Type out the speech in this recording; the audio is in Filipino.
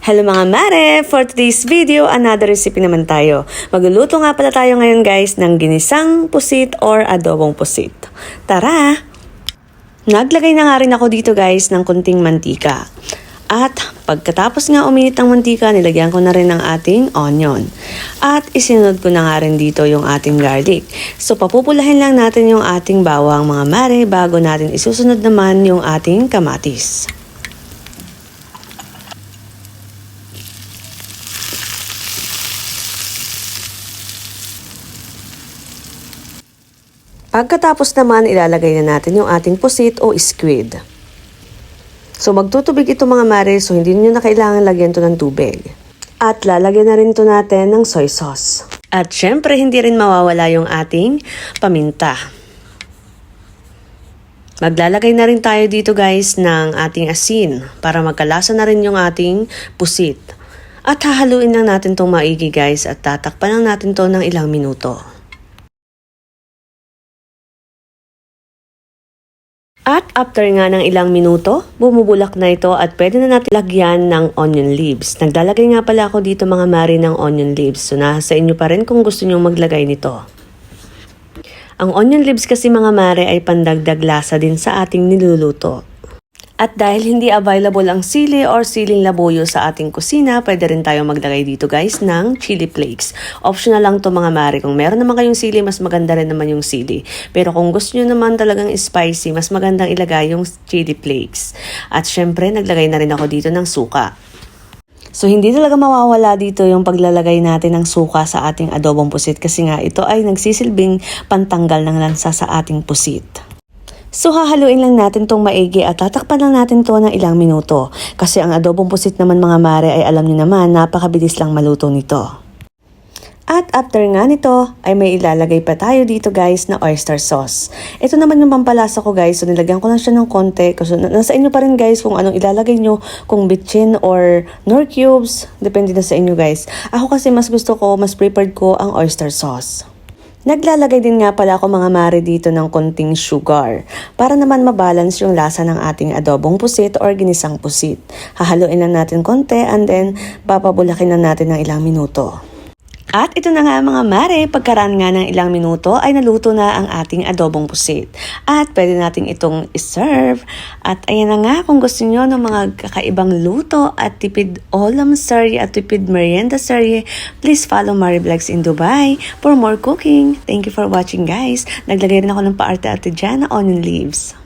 Hello mga mare! For today's video, another recipe naman tayo. Magluluto nga pala tayo ngayon guys ng ginisang pusit or adobong pusit. Tara! Naglagay na nga rin ako dito guys ng kunting mantika. At pagkatapos nga uminit ng mantika, nilagyan ko na rin ng ating onion. At isinunod ko na nga rin dito yung ating garlic. So papupulahin lang natin yung ating bawang mga mare bago natin isusunod naman yung ating kamatis. Pagkatapos naman, ilalagay na natin yung ating pusit o squid. So magtutubig ito mga mare, so hindi nyo na kailangan lagyan to ng tubig. At lalagyan na rin to natin ng soy sauce. At syempre, hindi rin mawawala yung ating paminta. Maglalagay na rin tayo dito guys ng ating asin para magkalasa na rin yung ating pusit. At hahaluin lang natin tong maigi guys at tatakpan lang natin to ng ilang minuto. At after nga ng ilang minuto, bumubulak na ito at pwede na natin lagyan ng onion leaves. Naglalagay nga pala ako dito mga mare ng onion leaves. So nasa inyo pa rin kung gusto nyo maglagay nito. Ang onion leaves kasi mga mare ay pandagdag lasa din sa ating niluluto. At dahil hindi available ang sili or siling labuyo sa ating kusina, pwede rin tayo maglagay dito guys ng chili flakes. Optional lang to mga mare. Kung meron naman kayong sili, mas maganda rin naman yung sili. Pero kung gusto nyo naman talagang spicy, mas magandang ilagay yung chili flakes. At syempre, naglagay na rin ako dito ng suka. So hindi talaga mawawala dito yung paglalagay natin ng suka sa ating adobong pusit kasi nga ito ay nagsisilbing pantanggal ng lansa sa ating pusit. So hahaluin lang natin tong maigi at tatakpan lang natin to ng ilang minuto. Kasi ang adobong pusit naman mga mare ay alam niyo naman napakabilis lang maluto nito. At after nga nito ay may ilalagay pa tayo dito guys na oyster sauce. Ito naman yung pampalasa ko guys. So nilagyan ko lang siya ng konti. Kasi nasa inyo pa rin guys kung anong ilalagay nyo. Kung bitchin or nor cubes. Depende na sa inyo guys. Ako kasi mas gusto ko, mas preferred ko ang oyster sauce. Naglalagay din nga pala ako mga mare dito ng konting sugar para naman mabalance yung lasa ng ating adobong pusit or ginisang pusit. Hahaluin lang natin konti and then papabulakin na natin ng ilang minuto. At ito na nga mga mare, pagkaraan nga ng ilang minuto ay naluto na ang ating adobong pusit. At pwede natin itong iserve. At ayan na nga, kung gusto nyo ng mga kakaibang luto at tipid ulam serye at tipid merienda serye, please follow Mari Vlogs in Dubai for more cooking. Thank you for watching guys. Naglagay rin ako ng paarte-arte dyan na onion leaves.